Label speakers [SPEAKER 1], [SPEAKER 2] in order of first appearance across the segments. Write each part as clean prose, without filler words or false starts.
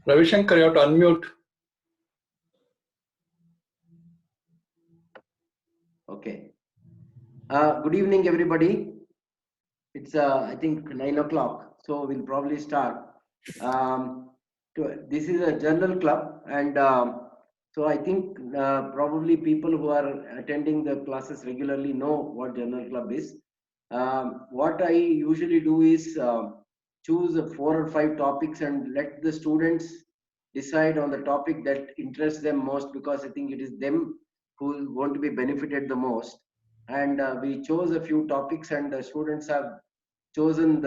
[SPEAKER 1] Ravishankar, you have to unmute.
[SPEAKER 2] Okay. Good evening, everybody. It's I think 9 o'clock, so we'll probably start. This is a journal club, and so I think probably people who are attending the classes regularly know what journal club is. What I usually do is choose 4 or 5 topics and let the students decide on the topic that interests them most, because I think it is them who is going to be benefited the most. And we chose a few topics, and the students have chosen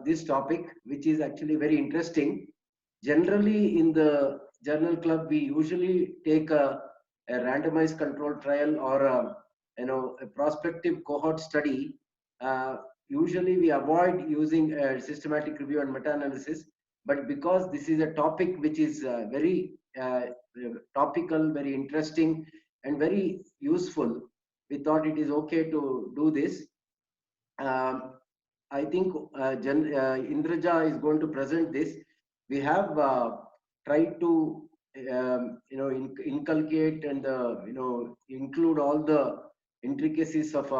[SPEAKER 2] this topic, which is actually very interesting. Generally, in the journal club, we usually take a randomized control trial or a prospective cohort study. Usually, we avoid using a systematic review and meta-analysis, but because this is a topic which is very topical, very interesting, and very useful, we thought it is okay to do this. I think Indraja is going to present this. We have tried to inculcate and include all the intricacies of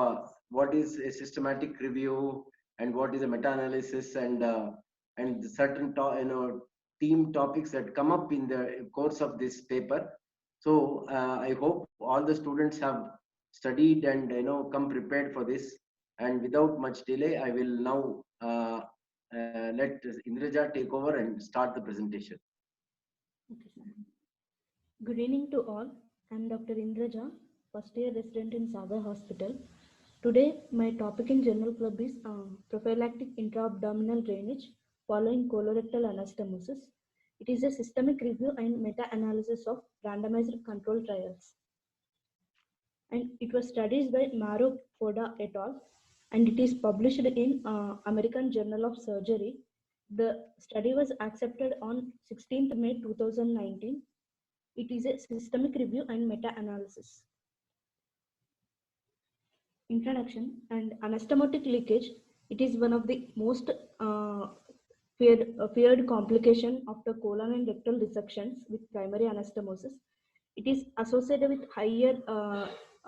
[SPEAKER 2] what is a systematic review and what is a meta-analysis, and certain theme topics that come up in the course of this paper. So I hope all the students have studied and come prepared for this. And without much delay, I will now let Indraja take over and start the presentation.
[SPEAKER 3] Okay, sir. Good evening to all. I'm Dr. Indraja, first year resident in Sagar Hospital. Today, my topic in Journal Club is prophylactic intra-abdominal drainage following colorectal anastomosis. It is a systemic review and meta-analysis of randomized control trials. And it was studied by Maro Koda et al. And it is published in American Journal of Surgery. The study was accepted on 16th May 2019. It is a systemic review and meta-analysis. Introduction and anastomotic leakage. It is one of the most feared complication of the colon and rectal dissections with primary anastomosis. It is associated with higher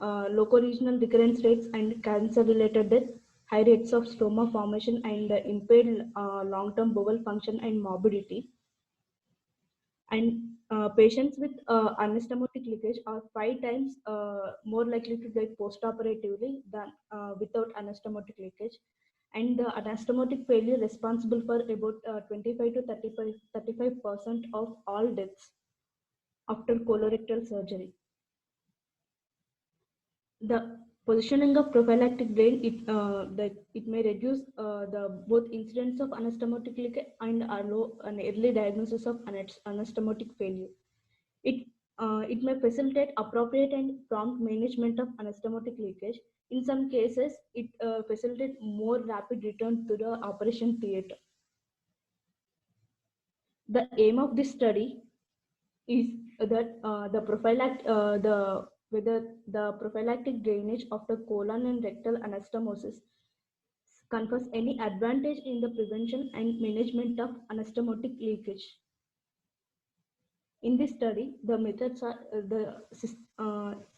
[SPEAKER 3] locoregional recurrence rates and cancer-related death, high rates of stoma formation, and impaired long-term bowel function and morbidity. And patients with anastomotic leakage are 5 times more likely to die post-operatively than without anastomotic leakage. And the anastomotic failure responsible for about 25 to 35% of all deaths after colorectal surgery. The positioning of prophylactic drain, it may reduce the both incidence of anastomotic leakage and allow an early diagnosis of anastomotic failure. It may facilitate appropriate and prompt management of anastomotic leakage. In some cases, it facilitates more rapid return to the operation theater. The aim of this study is that whether the prophylactic drainage of the colon and rectal anastomosis confers any advantage in the prevention and management of anastomotic leakage. In this study, the methods are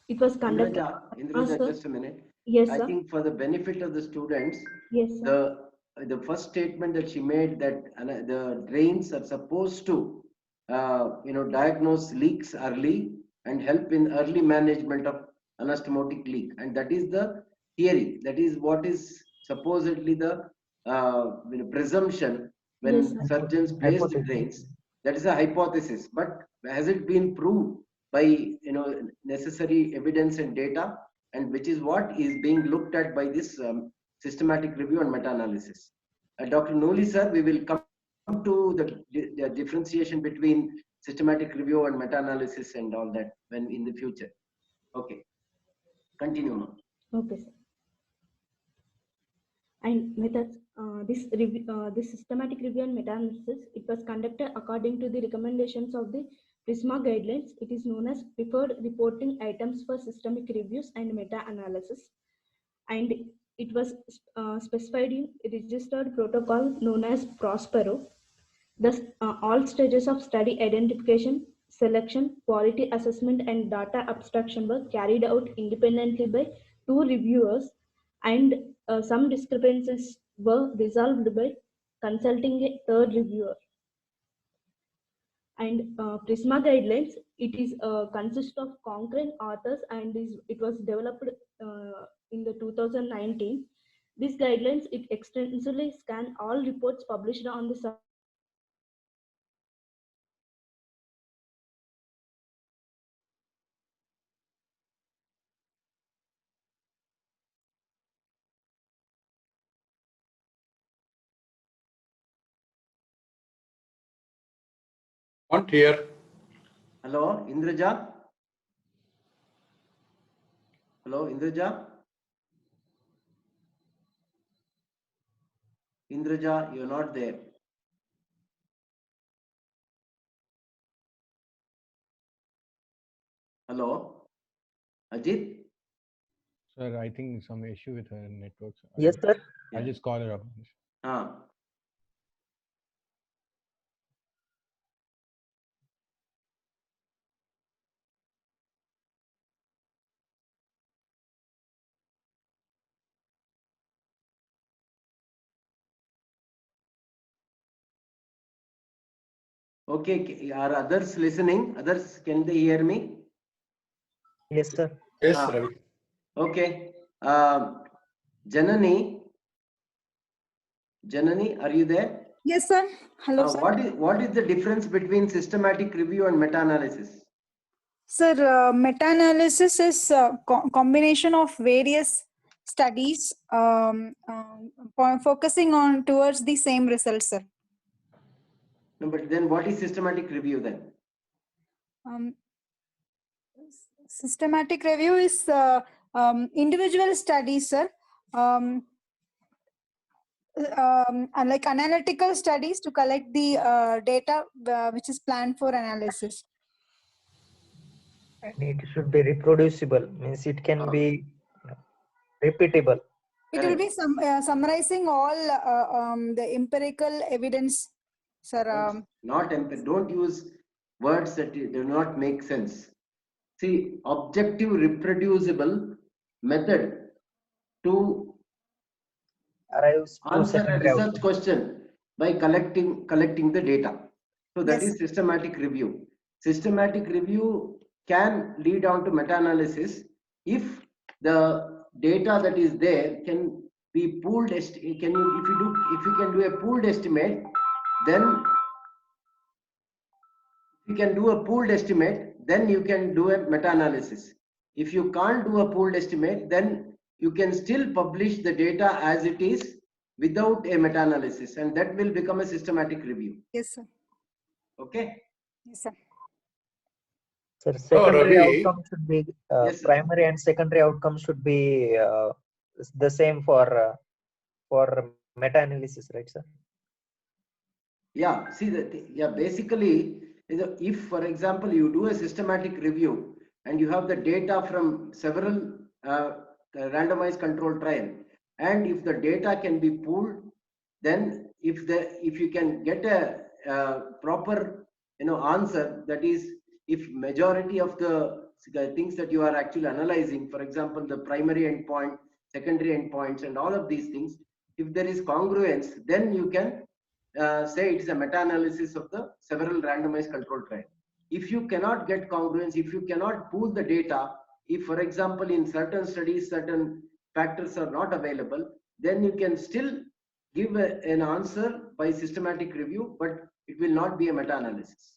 [SPEAKER 3] it was conducted.
[SPEAKER 2] Indraja, just a minute.
[SPEAKER 3] Yes, sir.
[SPEAKER 2] I think for the benefit of the students,
[SPEAKER 3] yes, sir.
[SPEAKER 2] the first statement that she made, that the drains are supposed to diagnose leaks early and help in early management of anastomotic leak, and that is the theory. That is what is supposedly the presumption when
[SPEAKER 3] Yes,
[SPEAKER 2] surgeons place the drains. That is a hypothesis, but has it been proved by necessary evidence and data, and which is what is being looked at by this systematic review and meta-analysis. Dr. Noli sir, we will come to the differentiation between systematic review and meta-analysis and all that when in the future. Okay, continue now.
[SPEAKER 3] Okay, sir. And methods, this systematic review and meta-analysis, it was conducted according to the recommendations of the PRISMA guidelines. It is known as preferred reporting items for systemic reviews and meta-analysis. And it was specified in a registered protocol known as Prospero. Thus, all stages of study identification, selection, quality assessment, and data abstraction were carried out independently by two reviewers, and some discrepancies were resolved by consulting a third reviewer. And Prisma guidelines, it is consists of concurrent authors and it was developed in the 2019. These guidelines, it extensively scan all reports published on the
[SPEAKER 1] Not here.
[SPEAKER 2] Hello, Indraja? Hello, Indraja? Indraja, you're not there. Hello, Ajit?
[SPEAKER 4] Sir, I think some issue with her network.
[SPEAKER 5] Yes, sir.
[SPEAKER 4] I'll just call her up.
[SPEAKER 2] Ah. Okay, are others listening? Others, can they hear me?
[SPEAKER 5] Yes, sir.
[SPEAKER 1] Yes,
[SPEAKER 2] Ah.
[SPEAKER 1] Ravi.
[SPEAKER 2] Okay. Janani, are you there?
[SPEAKER 6] Yes, sir. Hello, sir.
[SPEAKER 2] What is the difference between systematic review and meta-analysis?
[SPEAKER 6] Sir, meta-analysis is a combination of various studies focusing on towards the same results, sir.
[SPEAKER 2] No, but then what is systematic review then?
[SPEAKER 6] Systematic review is individual studies, sir. Like analytical studies to collect the data which is planned for analysis.
[SPEAKER 5] And it should be reproducible, means it can be repeatable.
[SPEAKER 6] It will be summarizing all the empirical evidence, sir.
[SPEAKER 2] Not don't use words that do not make sense. See, objective reproducible method to
[SPEAKER 5] Arrives to
[SPEAKER 2] answer a
[SPEAKER 5] secondary
[SPEAKER 2] research
[SPEAKER 5] outcome.
[SPEAKER 2] question by collecting the data. So that
[SPEAKER 6] Yes.
[SPEAKER 2] is systematic review. Systematic review can lead on to meta-analysis if the data that is there can be pooled. If you can do a pooled estimate, then you can do a pooled estimate, then you can do a meta-analysis. If you can't do a pooled estimate, then you can still publish the data as it is without a meta-analysis, and that will become a systematic review.
[SPEAKER 6] Yes, sir.
[SPEAKER 2] Okay.
[SPEAKER 6] Yes, sir.
[SPEAKER 5] Sir, secondary
[SPEAKER 1] Ravi.
[SPEAKER 5] outcome should be
[SPEAKER 2] Yes, sir.
[SPEAKER 5] primary and secondary outcome should be the same for meta-analysis, right, sir?
[SPEAKER 2] Yeah. See that. Yeah. Basically, if, for example, you do a systematic review and you have the data from several randomized control trial, and if the data can be pooled, then if you can get a proper answer, that is, if majority of the things that you are actually analyzing, for example, the primary endpoint, secondary endpoints, and all of these things, if there is congruence, then you can say it is a meta-analysis of the several randomized control trial. If you cannot get congruence, if you cannot pool the data, if, for example, in certain studies certain factors are not available, then you can still give an answer by systematic review, but it will not be a meta-analysis.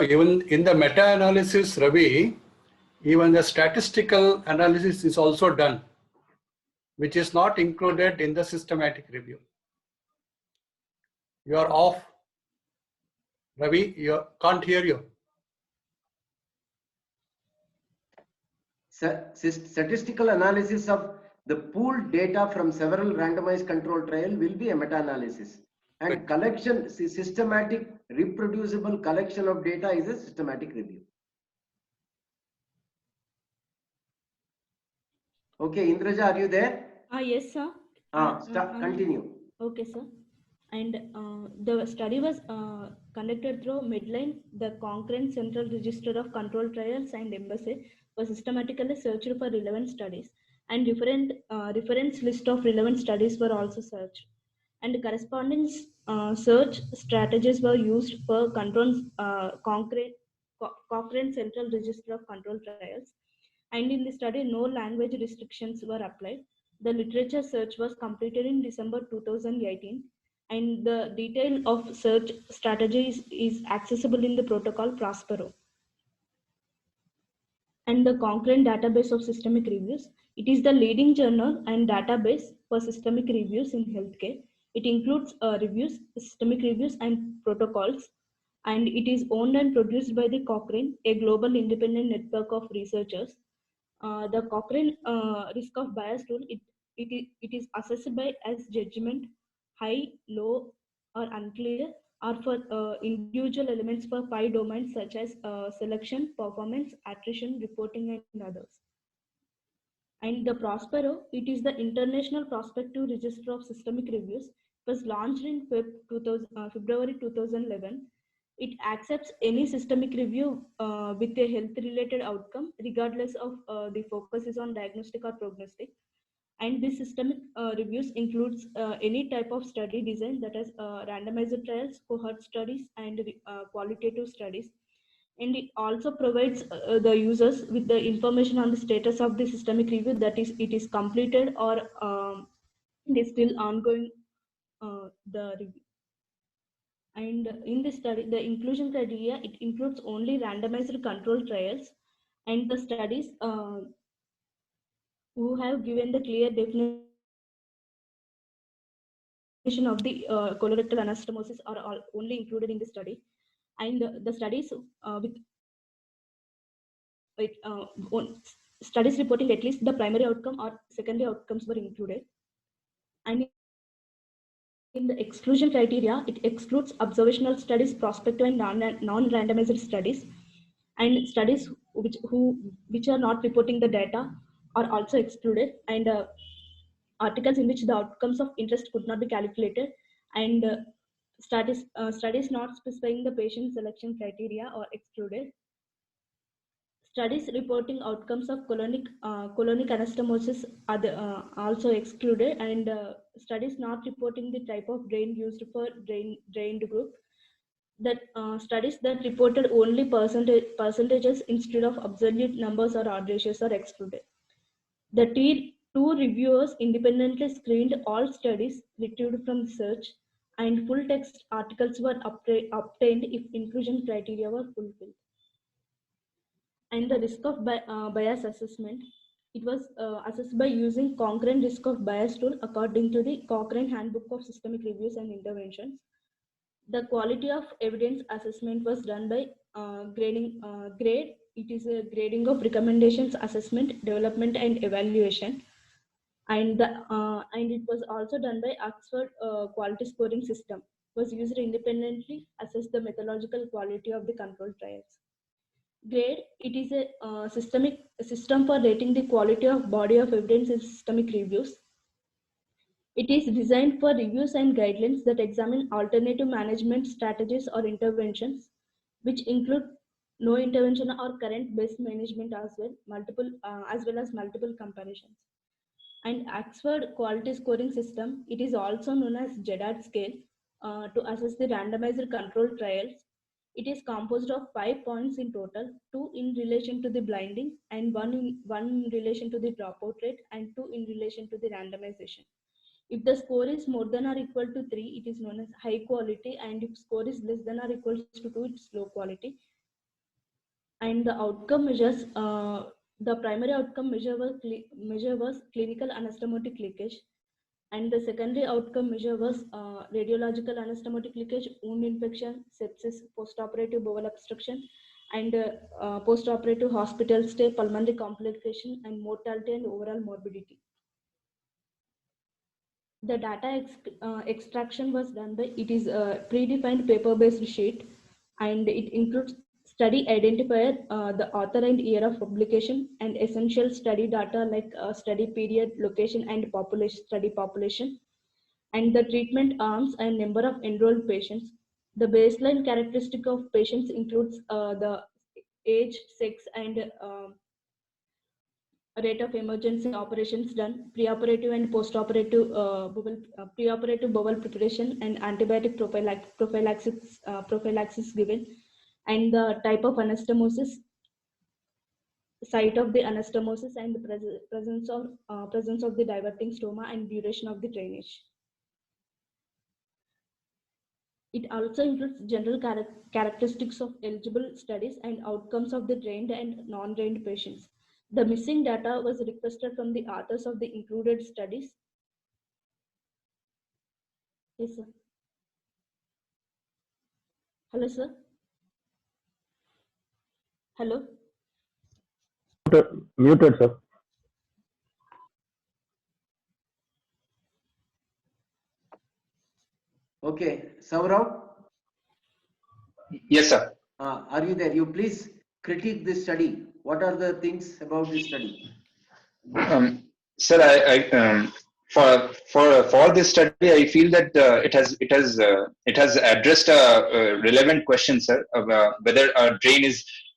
[SPEAKER 1] Even in the meta-analysis, Ravi, even the statistical analysis is also done, which is not included in the systematic review. You are off. Ravi, can't hear you.
[SPEAKER 2] Statistical analysis of the pooled data from several randomized control trial will be a meta-analysis. And collection, systematic reproducible collection of data is a systematic review. Okay, Indraja, are you there?
[SPEAKER 3] Yes, sir.
[SPEAKER 2] Continue.
[SPEAKER 3] Okay, sir. And the study was conducted through Medline, the Cochrane Central Register of Control Trials, and Embassy was systematically searched for relevant studies, and different reference list of relevant studies were also searched. And corresponding search strategies were used for Cochrane Central Register of Control Trials. And in the study, no language restrictions were applied. The literature search was completed in December 2018, and the detail of search strategies is accessible in the protocol Prospero. And the Cochrane database of systemic reviews. It is the leading journal and database for systemic reviews in healthcare. It includes reviews, systemic reviews, and protocols, and it is owned and produced by the Cochrane, a global independent network of researchers. The Cochrane risk of bias tool, it is assessed by as judgment, high, low, or unclear, or for individual elements for 5 domains such as selection, performance, attrition, reporting, and others. And the Prospero, it is the International Prospective Register of Systemic Reviews. It was launched in February 2011. It accepts any systemic review with a health-related outcome, regardless of the focus is on diagnostic or prognostic. And this systemic reviews includes any type of study design, that is randomized trials, cohort studies, and qualitative studies. And it also provides the users with the information on the status of the systemic review, that is, it is completed or it is still ongoing the review. And in this study, the inclusion criteria, it includes only randomized control trials and the studies who have given the clear definition of the colorectal anastomosis are all only included in the study. And the studies with studies reporting at least the primary outcome or secondary outcomes were included. And in the exclusion criteria, it excludes observational studies, prospective and non-randomized studies, and studies which are not reporting the data are also excluded, and articles in which the outcomes of interest could not be calculated, and studies not specifying the patient selection criteria are excluded. Studies reporting outcomes of colonic anastomosis are also excluded, and studies not reporting the type of drain used for drained group. That studies that reported only percentages instead of absolute numbers or odd ratios are excluded. The Tier 2 reviewers independently screened all studies retrieved from the search, and full text articles were obtained if inclusion criteria were fulfilled. And the risk of bias assessment, it was assessed by using Cochrane risk of bias tool according to the Cochrane Handbook of Systemic Reviews and Interventions. The quality of evidence assessment was done by GRADE. It is a grading of recommendations, assessment, development, and evaluation. And it was also done by Oxford Quality Scoring System. It was used independently assess the methodological quality of the control trials. GRADE, it is a system for rating the quality of body of evidence in systemic reviews. It is designed for reviews and guidelines that examine alternative management strategies or interventions, which include no intervention or current based management as well as multiple comparisons. And Oxford Quality Scoring System, it is also known as GEDAT scale to assess the randomized control trials. It is composed of 5 points in total, 2 in relation to the blinding, and one in relation to the dropout rate, and 2 in relation to the randomization. If the score is more than or equal to 3, it is known as high quality, and if score is less than or equal to 2, it's low quality. And the outcome measures, the primary outcome measure was clinical anastomotic leakage, and the secondary outcome measure was radiological anastomotic leakage, wound infection, sepsis, postoperative bowel obstruction, and postoperative hospital stay, pulmonary complication, and mortality and overall morbidity. The data extraction was done by, it is a predefined paper-based sheet, and it includes study identifier, the author and year of publication, and essential study data like study period, location, and study population. and the treatment arms and number of enrolled patients. The baseline characteristic of patients includes the age, sex, and rate of emergency operations done, preoperative and postoperative preoperative bowel preparation and antibiotic prophylaxis given, and the type of anastomosis, site of the anastomosis, and the presence of the diverting stoma and duration of the drainage. It also includes general characteristics of eligible studies and outcomes of the trained and non-trained patients. The missing data was requested from the authors of the included studies. Yes, sir. Hello, sir. Hello.
[SPEAKER 7] Muted, sir.
[SPEAKER 2] Okay, Saurav,
[SPEAKER 8] Yes, sir.
[SPEAKER 2] are you there? You please critique this study. What are the things about this study?
[SPEAKER 8] Sir, for this study, I feel that it has addressed a relevant question, sir, of whether a drain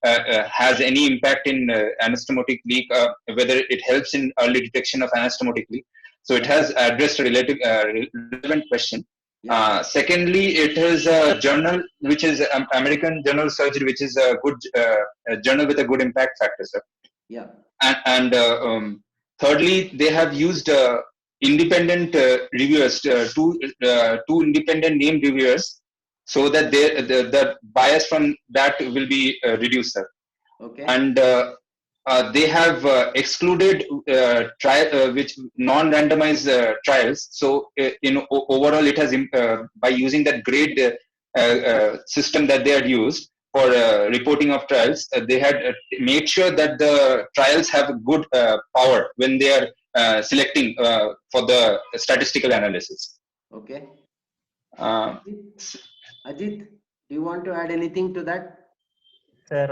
[SPEAKER 8] has any impact in anastomotic leak, whether it helps in early detection of anastomotic leak. So it has addressed a relevant question. Secondly, it is a journal which is American Journal of Surgery, which is a good journal with a good impact factor, sir.
[SPEAKER 2] Yeah.
[SPEAKER 8] And thirdly, they have used independent reviewers, two independent named reviewers, so that the bias from that will be reduced, sir.
[SPEAKER 2] Okay.
[SPEAKER 8] And they have excluded which non-randomized trials. So overall, it has by using that grade system that they had used for reporting of trials, they had made sure that the trials have good power when they are selecting for the statistical analysis.
[SPEAKER 2] Okay.
[SPEAKER 8] S-
[SPEAKER 2] Ajit, do you want to add anything to that?
[SPEAKER 5] Sir,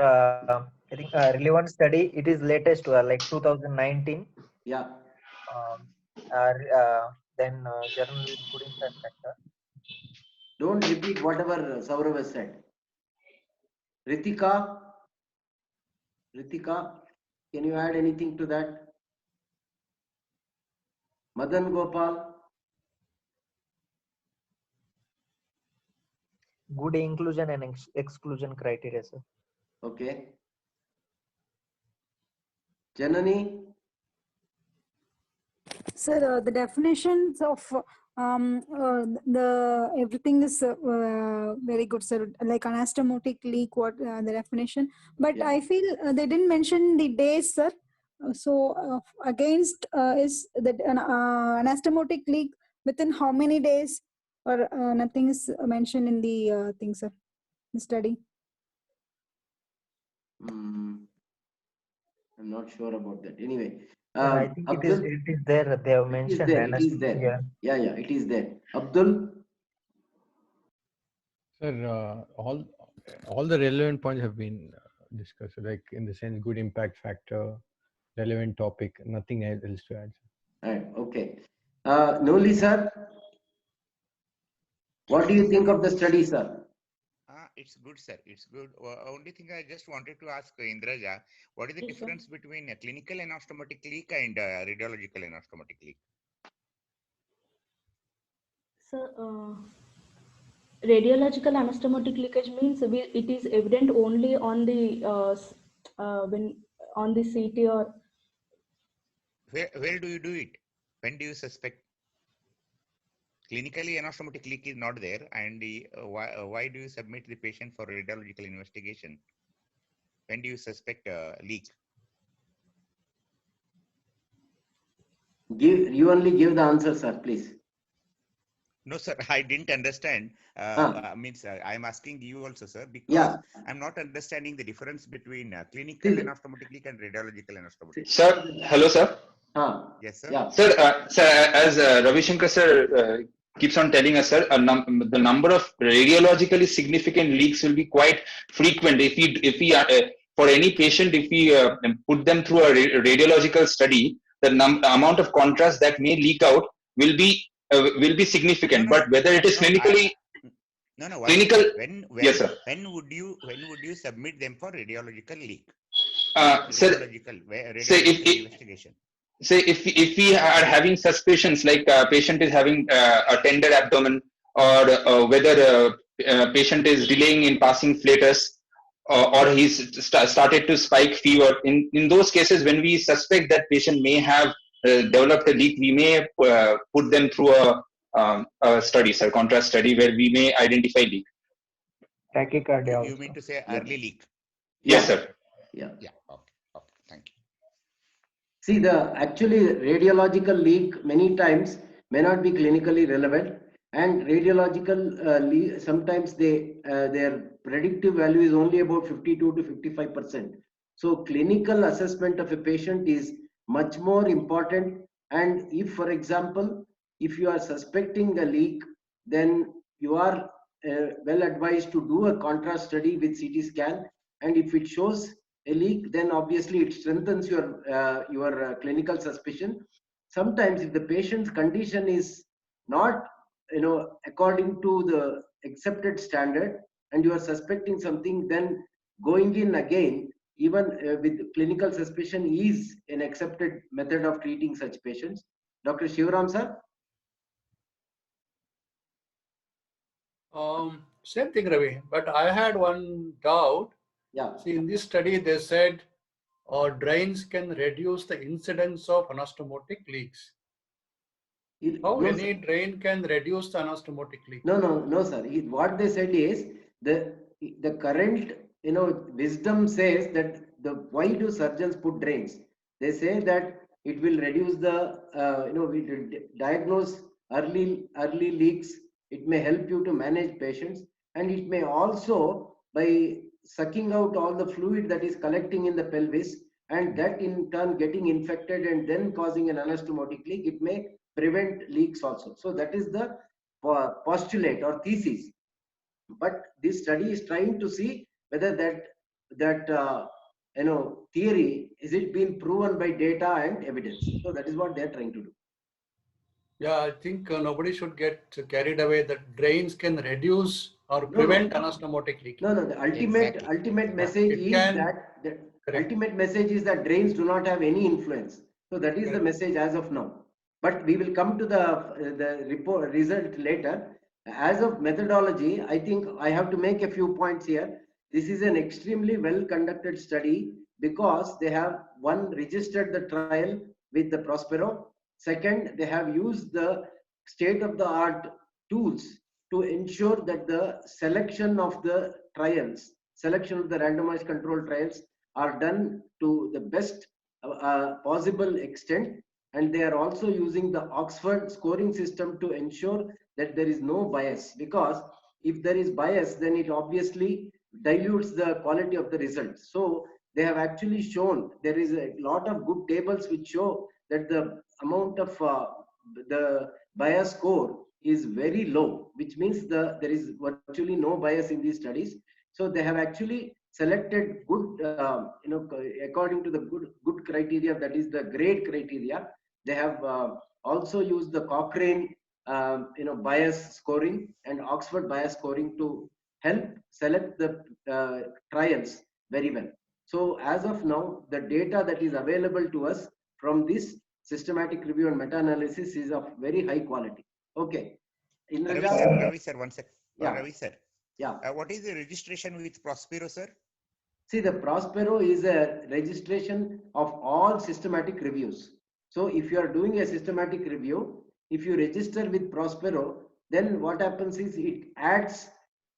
[SPEAKER 5] I think relevant study, it is latest, like 2019.
[SPEAKER 2] Yeah.
[SPEAKER 5] Then journal with good impact factor.
[SPEAKER 2] Don't repeat whatever Saurav has said. Ritika, can you add anything to that? Madan Gopal.
[SPEAKER 5] Good inclusion and exclusion criteria, sir.
[SPEAKER 2] Okay. Janani.
[SPEAKER 6] Sir, the definitions of the everything is very good, sir. Like anastomotic leak, what the definition. But
[SPEAKER 2] Yeah.
[SPEAKER 6] I feel they didn't mention the days, sir. So against is that anastomotic leak within how many days, or nothing is mentioned in the thing, sir, the study.
[SPEAKER 2] I'm not sure about that. Anyway,
[SPEAKER 5] I think
[SPEAKER 2] Abdul,
[SPEAKER 5] it is there. They have
[SPEAKER 2] it is
[SPEAKER 5] mentioned
[SPEAKER 2] there. It is there.
[SPEAKER 5] Yeah.
[SPEAKER 2] Yeah, it is there. Abdul.
[SPEAKER 4] Sir, all the relevant points have been discussed, like in the sense good impact factor, relevant topic, nothing else to add.
[SPEAKER 2] Right, okay. Noli sir, what do you think of the study, sir?
[SPEAKER 9] It's good, sir. It's good. Only thing I just wanted to ask Indraja, what is the
[SPEAKER 3] Yes, sir.
[SPEAKER 9] difference between a clinical anastomotic leak and radiological anastomotic leak?
[SPEAKER 3] So, radiological anastomotic leakage means it is evident only on the when on the CT or.
[SPEAKER 9] Where do you do it? When do you suspect? Clinically, anastomotic leak is not there, and why do you submit the patient for radiological investigation? When do you suspect leak?
[SPEAKER 2] You only give the answer, sir, please.
[SPEAKER 9] No, sir, I didn't understand. I'm asking you also, sir, because
[SPEAKER 2] Yeah.
[SPEAKER 9] I'm not understanding the difference between clinical anastomotic leak and radiological anastomotic leak.
[SPEAKER 8] Sir, hello, sir.
[SPEAKER 9] Yes, sir.
[SPEAKER 2] Yeah.
[SPEAKER 8] Sir, as Ravi Shankar sir keeps on telling us, sir, the number of radiologically significant leaks will be quite frequent. If we for any patient, if we put them through a radiological study, the amount of contrast that may leak out will be will be significant,
[SPEAKER 9] No,
[SPEAKER 8] but whether it is
[SPEAKER 9] no,
[SPEAKER 8] clinically
[SPEAKER 9] no,
[SPEAKER 8] clinical, yes, sir.
[SPEAKER 9] when would you submit them for radiological leak?
[SPEAKER 8] Sir, say
[SPEAKER 9] Radiological investigation.
[SPEAKER 8] say if we are having suspicions like patient is having a tender abdomen, or whether patient is delaying in passing flatus, or he's started to spike fever, in those cases when we suspect that patient may have developed a leak, we may put them through a study, sir, contrast study, where we may identify leak.
[SPEAKER 5] Tachycardia
[SPEAKER 9] You
[SPEAKER 5] also.
[SPEAKER 9] mean to say
[SPEAKER 2] Yeah.
[SPEAKER 9] early leak?
[SPEAKER 8] Yes, sir.
[SPEAKER 2] Yeah.
[SPEAKER 9] Yeah. Okay. Thank you.
[SPEAKER 2] See, the actually radiological leak many times may not be clinically relevant, and radiological leak, sometimes their predictive value is only about 52 to 55%. So clinical assessment of a patient is much more important. And if, for example, if you are suspecting a leak, then you are well advised to do a contrast study with CT scan. And if it shows a leak, then obviously it strengthens your clinical suspicion. Sometimes if the patient's condition is not according to the accepted standard, and you are suspecting something, then going in again, even with clinical suspicion, is an accepted method of treating such patients. Dr. Shivaram sir?
[SPEAKER 1] Same thing, Ravi. But I had one doubt.
[SPEAKER 2] Yeah.
[SPEAKER 1] See, in this study, they said drains can reduce the incidence of anastomotic leaks. How
[SPEAKER 2] No,
[SPEAKER 1] any drain can reduce the anastomotic leak?
[SPEAKER 2] No, sir. What they said is the current wisdom says that why do surgeons put drains? They say that it will reduce the we diagnose early leaks. It may help you to manage patients, and it may also, by sucking out all the fluid that is collecting in the pelvis, and that in turn getting infected and then causing an anastomotic leak, it may prevent leaks also. So that is the postulate or thesis. But this study is trying to see whether that theory is it being proven by data and evidence. So that is what they are trying to do.
[SPEAKER 1] Yeah, I think nobody should get carried away that drains can reduce or prevent anastomotic leak.
[SPEAKER 2] No. The ultimate message
[SPEAKER 1] It
[SPEAKER 2] is
[SPEAKER 1] can,
[SPEAKER 2] that
[SPEAKER 1] correct.
[SPEAKER 2] ultimate message is that drains do not have any influence. So that is the message as of now. But we will come to the result later. As of methodology, I think I have to make a few points here. This is an extremely well conducted study because they have, one, registered the trial with the Prospero. Second, they have used the state of the art tools to ensure that the selection of the randomized control trials are done to the best possible extent. And they are also using the Oxford scoring system to ensure that there is no bias, because if there is bias, then it obviously dilutes the quality of the results. So they have actually shown, there is a lot of good tables which show that the amount of the bias score is very low, which means there is virtually no bias in these studies. So they have actually selected good, according to the good criteria, that is the grade criteria. They have also used the Cochrane, bias scoring and Oxford bias scoring to help select the trials very well. So as of now, the data that is available to us from this systematic review and meta-analysis is of very high quality. Okay.
[SPEAKER 9] Ravi sir, one sec.
[SPEAKER 2] Yeah.
[SPEAKER 9] Ravi sir.
[SPEAKER 2] Yeah.
[SPEAKER 9] What is the registration with Prospero, sir?
[SPEAKER 2] See, the Prospero is a registration of all systematic reviews. So if you are doing a systematic review, if you register with Prospero, then what happens is it adds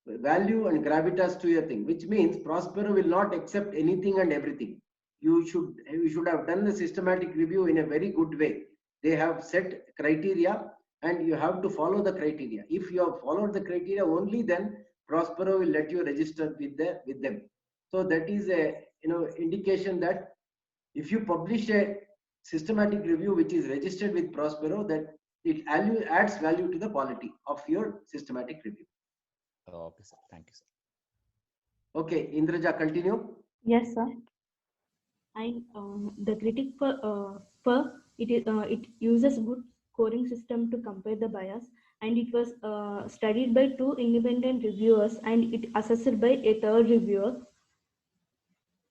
[SPEAKER 2] value and gravitas to your thing, which means Prospero will not accept anything and everything. You should have done the systematic review in a very good way. They have set criteria and you have to follow the criteria. If you have followed the criteria only, then Prospero will let you register with them. So that is a indication that if you publish a systematic review which is registered with Prospero, that it adds value to the quality of your systematic review.
[SPEAKER 9] Okay, sir. Thank you, sir.
[SPEAKER 2] Okay, Indraja, continue.
[SPEAKER 3] Yes, sir. And the critic it uses good scoring system to compare the bias, and it was studied by 2 independent reviewers and it assessed by a 3rd reviewer.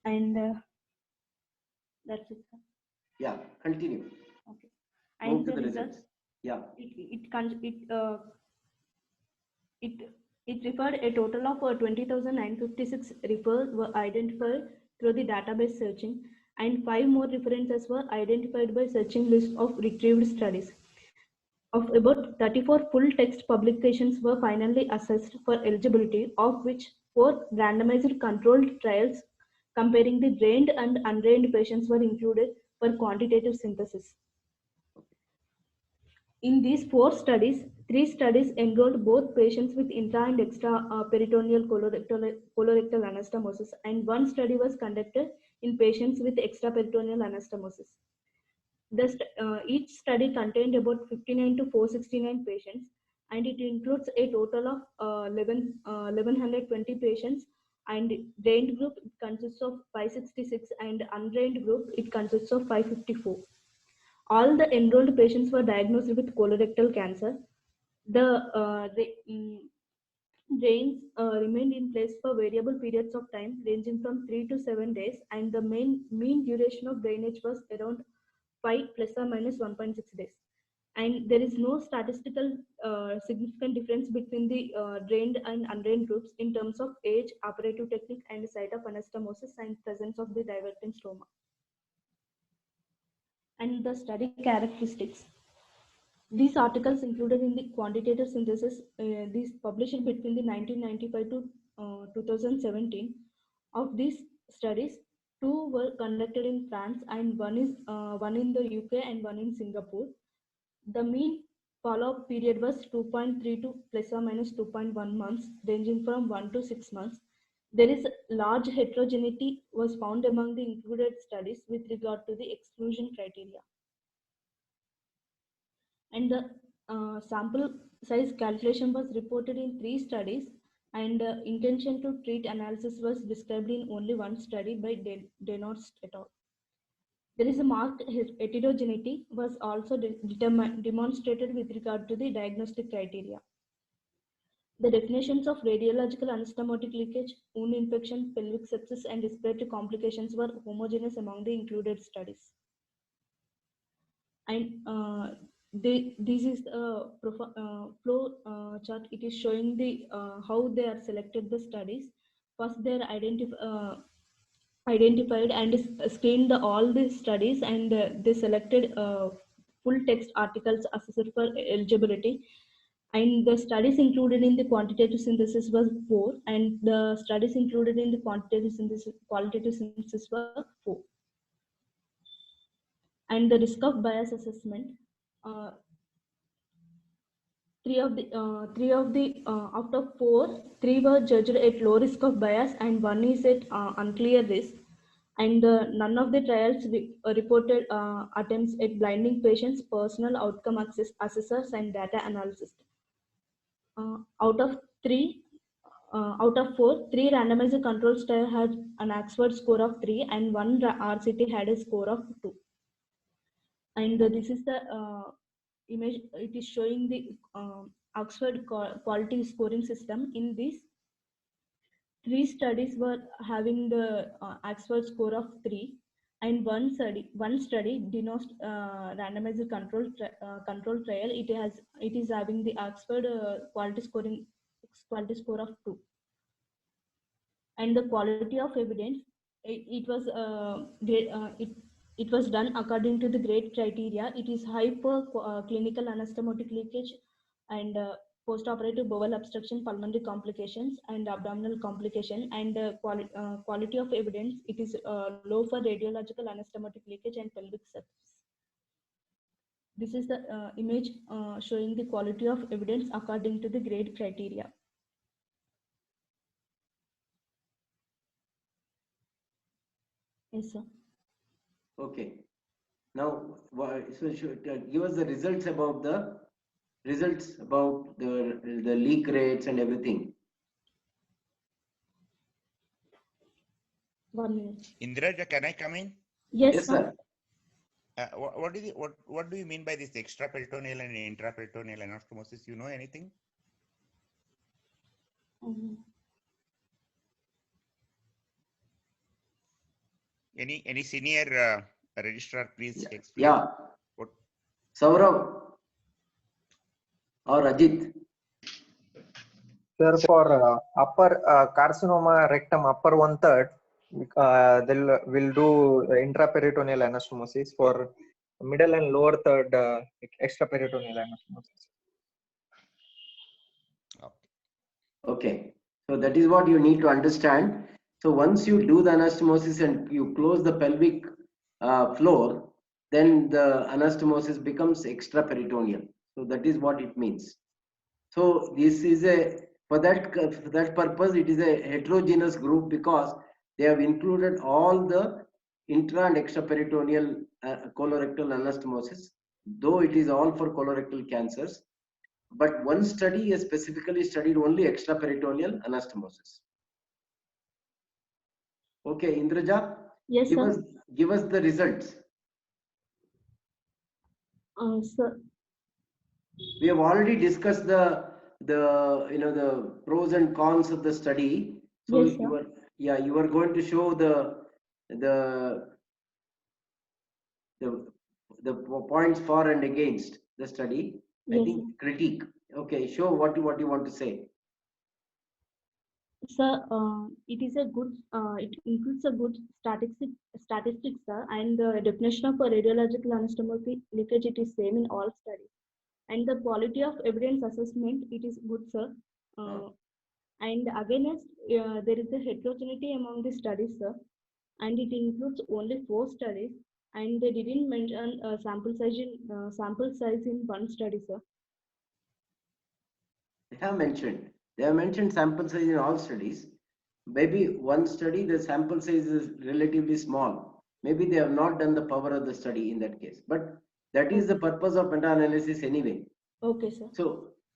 [SPEAKER 3] And that's it.
[SPEAKER 2] Yeah, continue.
[SPEAKER 3] Okay.
[SPEAKER 2] Move
[SPEAKER 3] And
[SPEAKER 2] to
[SPEAKER 3] the
[SPEAKER 2] the
[SPEAKER 3] results,
[SPEAKER 2] results. Yeah.
[SPEAKER 3] It referred a total of 20,956 refers were identified through the database searching, and 5 more references were identified by searching list of retrieved studies. Of about 34 full text publications were finally assessed for eligibility, of which 4 randomized controlled trials comparing the drained and undrained patients were included for quantitative synthesis. In these 4 studies, 3 studies enrolled both patients with intra and extra peritoneal colorectal anastomosis, and 1 study was conducted in patients with extraperitoneal anastomosis. Each study contained about 59 to 469 patients, and it includes a total of 1120 patients, and drained group it consists of 566 and undrained group it consists of 554. All the enrolled patients were diagnosed with colorectal cancer. The drains remained in place for variable periods of time ranging from 3 to 7 days, and the mean duration of drainage was around 5 plus or minus 1.6 days. And there is no statistical significant difference between the drained and undrained groups in terms of age, operative technique, and site of anastomosis and presence of the divergent stroma. And the study characteristics. These articles included in the quantitative synthesis, these published between the 1995 to 2017. Of these studies, 2 were conducted in France and one in the UK and 1 in Singapore. The mean follow-up period was 2.32 plus or minus 2.1 months, ranging from 1 to 6 months. There is large heterogeneity was found among the included studies with regard to the exclusion criteria. And the sample size calculation was reported in 3 studies, and intention to treat analysis was described in only 1 study by Denorst et al. There is a marked heterogeneity was also demonstrated with regard to the diagnostic criteria. The definitions of radiological anastomotic leakage, wound infection, pelvic sepsis, and respiratory complications were homogeneous among the included studies. And this is a flow chart. It is showing the how they are selected the studies. First, they are identified and screened all the studies, and they selected full text articles assessed for eligibility. And the studies included in the quantitative synthesis was 4, and the studies included in the qualitative synthesis were 4. And the risk of bias assessment, 3 of the out of 4, 3 were judged at low risk of bias and 1 is at unclear risk. And none of the trials reported attempts at blinding patients, personal outcome assessors, and data analysis. Out of 4, 3 randomized control trials had an Oxford score of 3 and 1 RCT had a score of 2. And this is the image. It is showing the Oxford quality scoring system. In these 3 studies were having the Oxford score of 3, and one study Denorst randomized control trial. It is having the Oxford quality score of 2. And the quality of evidence, it was done according to the GRADE criteria. It is high for clinical anastomotic leakage and postoperative bowel obstruction, pulmonary complications, and abdominal complication. And quality of evidence, it is low for radiological anastomotic leakage and pelvic sepsis. This is the image showing the quality of evidence according to the GRADE criteria. Yes, sir.
[SPEAKER 2] Okay. Now, so should give us the results about the leak rates and everything.
[SPEAKER 3] 1 minute.
[SPEAKER 9] Indiraja, can I come in?
[SPEAKER 3] Yes,
[SPEAKER 2] Yes,
[SPEAKER 3] sir.
[SPEAKER 2] sir.
[SPEAKER 9] What do you mean by this extraperitoneal and intraperitoneal anastomosis? You know anything? Any senior registrar, please explain.
[SPEAKER 2] Yeah.
[SPEAKER 9] What?
[SPEAKER 2] Saurav or Ajit.
[SPEAKER 5] Sir, for upper carcinoma rectum, upper 1/3, we'll do intraperitoneal anastomosis. For middle and lower third, extraperitoneal anastomosis.
[SPEAKER 2] Okay. So that is what you need to understand. So once you do the anastomosis and you close the pelvic floor, then the anastomosis becomes extraperitoneal. So that is what it means. So this is for that purpose, it is a heterogeneous group because they have included all the intra and extraperitoneal colorectal anastomosis, though it is all for colorectal cancers. But one study has specifically studied only extraperitoneal anastomosis. Okay, Indraja,
[SPEAKER 3] Yes, sir.
[SPEAKER 2] give us the results.
[SPEAKER 3] Sir.
[SPEAKER 2] We have already discussed the pros and cons of the study. So
[SPEAKER 3] Yes, sir.
[SPEAKER 2] you were going to show the points for and against the study. I
[SPEAKER 3] Yes,
[SPEAKER 2] think
[SPEAKER 3] sir.
[SPEAKER 2] critique. Okay, show what you want to say.
[SPEAKER 3] Sir, it is a good. It includes a good statistics, sir, and the definition of a radiological anastomotic leakage. It is same in all studies, and the quality of evidence assessment. It is good, sir. And against, there is a heterogeneity among the studies, sir, and it includes only 4 studies, and they didn't mention sample size in one study, sir.
[SPEAKER 2] They have mentioned sample size in all studies. Maybe one study, the sample size is relatively small. Maybe they have not done the power of the study in that case. But that is the purpose of meta-analysis anyway.
[SPEAKER 3] Okay, sir.
[SPEAKER 2] So,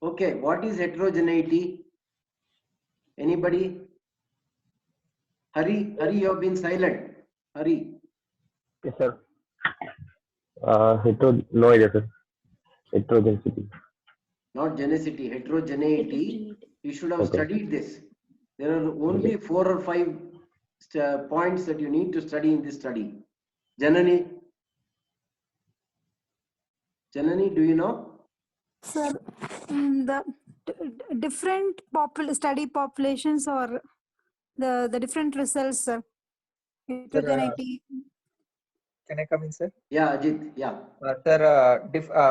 [SPEAKER 2] okay, what is heterogeneity? Anybody? Hari, you have been silent. Hari.
[SPEAKER 7] Yes, sir. No idea, sir. Heterogeneity.
[SPEAKER 2] Not genicity, heterogeneity. You should have studied this. There are only 4 or 5 points that you need to study in this study. Janani, do you know?
[SPEAKER 6] Sir, the different study populations or the different results, sir. Heterogeneity.
[SPEAKER 5] Can I come in, sir?
[SPEAKER 2] Yeah, Ajit. Yeah.
[SPEAKER 5] Sir,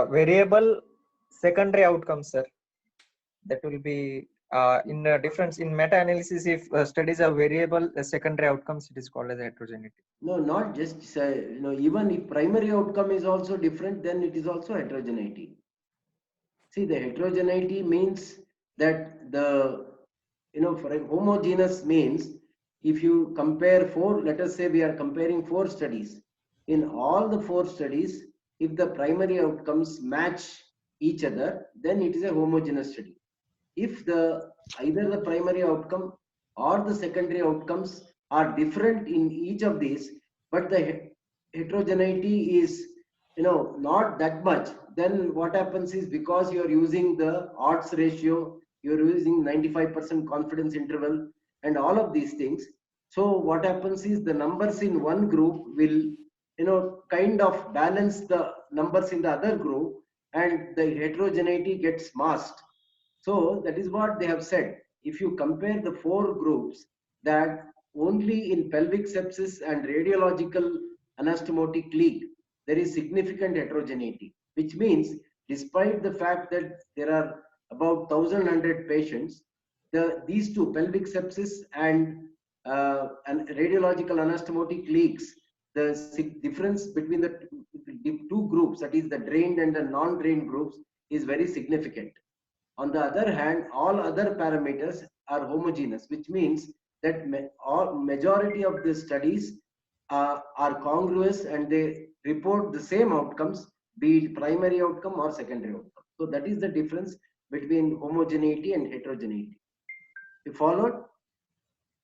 [SPEAKER 5] variable secondary outcomes, sir. That will be in difference in meta-analysis. If studies are variable secondary outcomes, it is called as heterogeneity.
[SPEAKER 2] No, not just even if primary outcome is also different, then it is also heterogeneity. See, the heterogeneity means that for a homogeneous means if you compare 4, let us say we are comparing 4 studies. In all the 4 studies, if the primary outcomes match each other, then it is a homogeneous study. If either the primary outcome or the secondary outcomes are different in each of these, but the heterogeneity is not that much, then what happens is, because you are using the odds ratio, you are using 95% confidence interval and all of these things. So what happens is the numbers in one group will kind of balance the numbers in the other group, and the heterogeneity gets masked. So that is what they have said. If you compare the 4 groups, that only in pelvic sepsis and radiological anastomotic leak, there is significant heterogeneity, which means despite the fact that there are about 1,100 patients, these two, pelvic sepsis and radiological anastomotic leaks, the difference between the 2 groups, that is the drained and the non-drained groups, is very significant. On the other hand, all other parameters are homogeneous, which means that majority of the studies are congruous and they report the same outcomes, be it primary outcome or secondary outcome. So that is the difference between homogeneity and heterogeneity. You followed?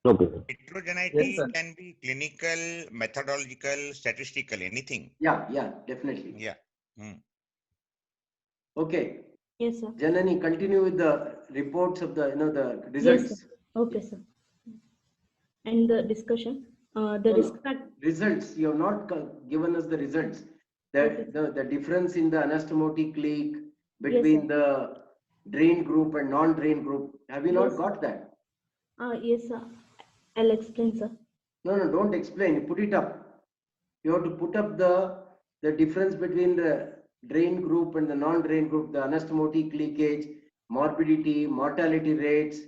[SPEAKER 7] Okay, sir.
[SPEAKER 9] Heterogeneity
[SPEAKER 2] Yes, sir.
[SPEAKER 9] can be clinical, methodological, statistical, anything.
[SPEAKER 2] Yeah, definitely.
[SPEAKER 9] Yeah. Hmm.
[SPEAKER 2] Okay,
[SPEAKER 3] Yes, sir.
[SPEAKER 2] Janani, continue with the reports of the, the
[SPEAKER 3] Yes,
[SPEAKER 2] results.
[SPEAKER 3] sir. Okay, sir. And the discussion, the
[SPEAKER 2] No,
[SPEAKER 3] risk
[SPEAKER 2] no.
[SPEAKER 3] factor.
[SPEAKER 2] Results, you have not given us the results.
[SPEAKER 3] Okay.
[SPEAKER 2] The difference in the anastomotic leak
[SPEAKER 3] Yes,
[SPEAKER 2] between
[SPEAKER 3] sir.
[SPEAKER 2] the drain group and non-drain group. Have you
[SPEAKER 3] Yes,
[SPEAKER 2] not
[SPEAKER 3] sir.
[SPEAKER 2] got that?
[SPEAKER 3] Yes, sir. I'll explain, sir.
[SPEAKER 2] No, don't explain. Put it up. You have to put up the difference between the drain group and the non-drain group, the anastomotic leakage, morbidity, mortality rates,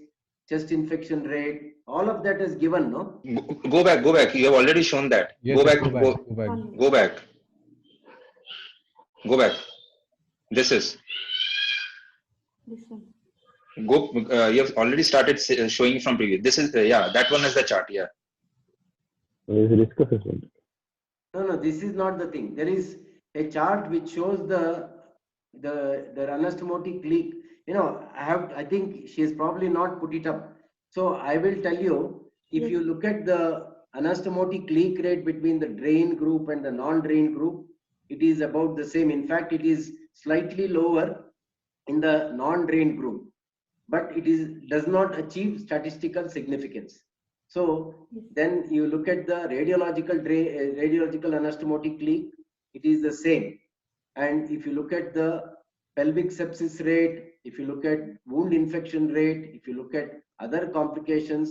[SPEAKER 2] chest infection rate, all of that is given, no?
[SPEAKER 8] Go back, go back. You have already shown that.
[SPEAKER 4] Yes,
[SPEAKER 8] Go
[SPEAKER 4] sir,
[SPEAKER 8] back,
[SPEAKER 4] go back,
[SPEAKER 8] go,
[SPEAKER 4] go back.
[SPEAKER 3] 1 minute.
[SPEAKER 8] go back, go back. This is
[SPEAKER 3] This one.
[SPEAKER 8] go. You have already started showing from previous. This is yeah. That one is the chart. Yeah.
[SPEAKER 7] There is risk assessment.
[SPEAKER 2] No, this is not the thing. There is a chart which shows the anastomotic leak. I think she has probably not put it up. So I will tell you, if
[SPEAKER 3] Yes.
[SPEAKER 2] you look at the anastomotic leak rate between the drain group and the non-drain group, it is about the same. In fact, it is slightly lower in the non-drain group, but does not achieve statistical significance. So
[SPEAKER 3] Yes.
[SPEAKER 2] then you look at the radiological anastomotic leak, it is the same. And if you look at the pelvic sepsis rate, if you look at wound infection rate, if you look at other complications,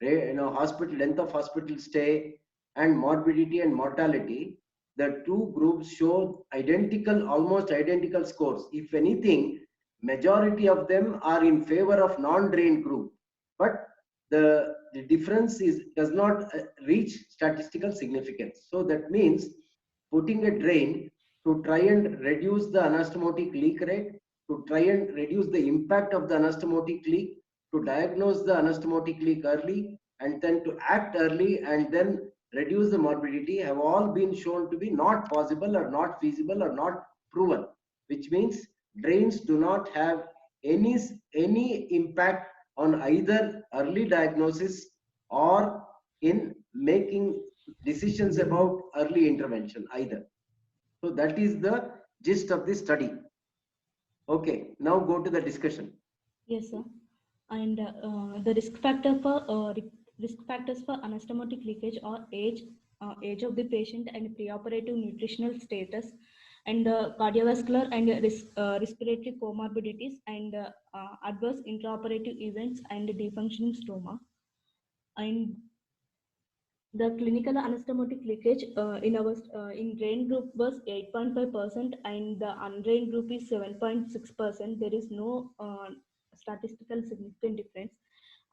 [SPEAKER 2] hospital length of hospital stay, and morbidity and mortality, the two groups show almost identical scores. If anything, majority of them are in favor of non-drain group, but the difference does not reach statistical significance. So that means putting a drain to try and reduce the anastomotic leak rate, to try and reduce the impact of the anastomotic leak, to diagnose the anastomotic leak early, and then to act early and then reduce the morbidity, have all been shown to be not possible or not feasible or not proven, which means drains do not have any impact on either early diagnosis or in making decisions about early intervention either. So that is the gist of this study. Okay, now go to the discussion.
[SPEAKER 3] Yes, sir. And the risk factors for anastomotic leakage are age of the patient, and preoperative nutritional status, and cardiovascular and respiratory comorbidities, and adverse intraoperative events and defunctioning stoma. And the clinical anastomotic leakage in drain group was 8.5%, and the undrained group is 7.6%. There is no statistical significant difference.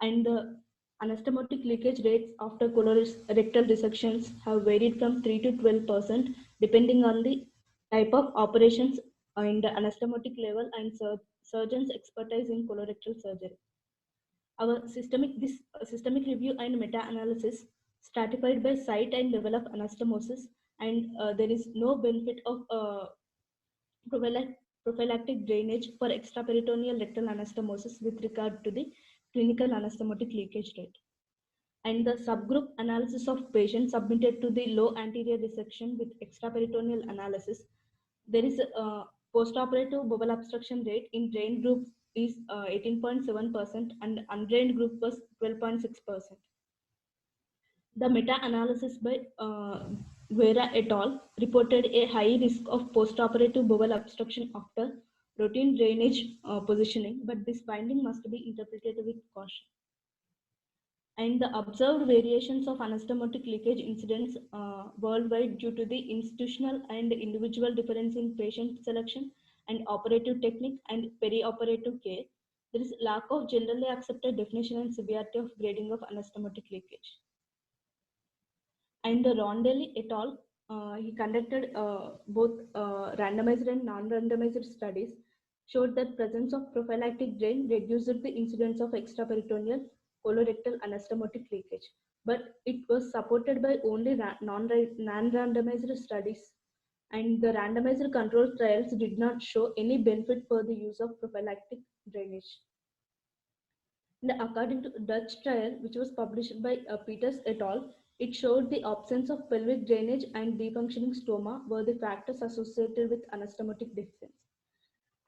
[SPEAKER 3] And the anastomotic leakage rates after colorectal resections have varied from 3 to 12%, depending on the type of operations and the anastomotic level and surgeon's expertise in colorectal surgery. Our systemic review and meta-analysis stratified by site and level of anastomosis, and there is no benefit of prophylactic drainage for extraperitoneal rectal anastomosis with regard to the clinical anastomotic leakage rate. And the subgroup analysis of patients submitted to the low anterior resection with extraperitoneal analysis, there is a postoperative bowel obstruction rate in drained group is 18.7%, and undrained group was 12.6%. The meta-analysis by Vera et al. Reported a high risk of postoperative bowel obstruction after routine drainage positioning, but this finding must be interpreted with caution. And the observed variations of anastomotic leakage incidence worldwide due to the institutional and individual difference in patient selection and operative technique and perioperative care. There is lack of generally accepted definition and severity of grading of anastomotic leakage. And the Rondelli et al. He conducted both randomized and non-randomized studies, showed that presence of prophylactic drain reduced the incidence of extraperitoneal colorectal anastomotic leakage, but it was supported by only non-randomized studies, and the randomized control trials did not show any benefit for the use of prophylactic drainage. According to Dutch trial, which was published by Peters et al., it showed the absence of pelvic drainage and defunctioning stoma were the factors associated with anastomotic deficiency.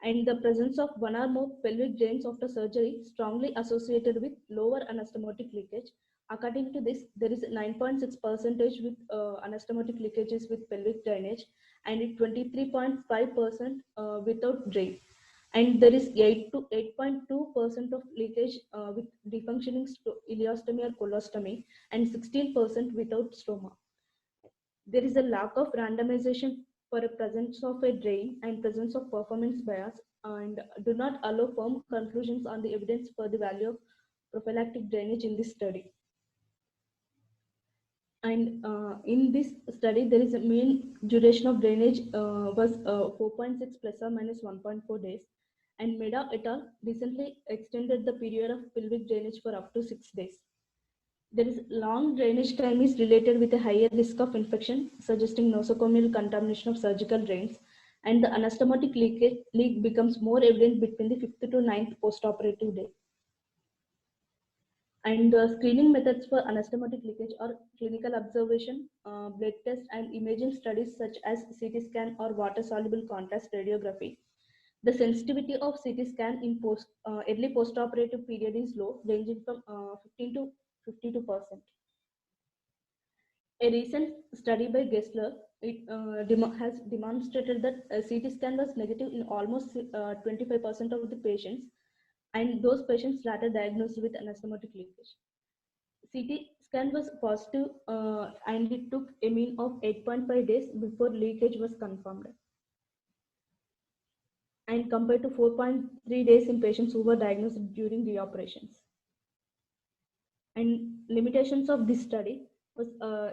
[SPEAKER 3] And the presence of one or more pelvic drains after surgery strongly associated with lower anastomotic leakage. According to this, there is 9.6% with anastomotic leakages with pelvic drainage and 23.5% without drain. And there is 8 to 8.2% of leakage with defunctioning ileostomy or colostomy and 16% without stoma. There is a lack of randomization for a presence of a drain and presence of performance bias and do not allow firm conclusions on the evidence for the value of prophylactic drainage in this study. And in this study, there is a mean duration of drainage was 4.6 plus or minus 1.4 days. And Meda et al. Recently extended the period of pelvic drainage for up to 6 days. There is long drainage time is related with a higher risk of infection, suggesting nosocomial contamination of surgical drains, and the anastomotic leak becomes more evident between the 5th to 9th postoperative day. And screening methods for anastomotic leakage are clinical observation, blood test, and imaging studies such as CT scan or water-soluble contrast radiography. The sensitivity of CT scan in early postoperative period is low, ranging from 15 to 52%. A recent study by Gessler has demonstrated that CT scan was negative in almost 25% of the patients, and those patients later diagnosed with anastomotic leakage. CT scan was positive and it took a mean of 8.5 days before leakage was confirmed, and compared to 4.3 days in patients who were diagnosed during the operations. And limitations of this study was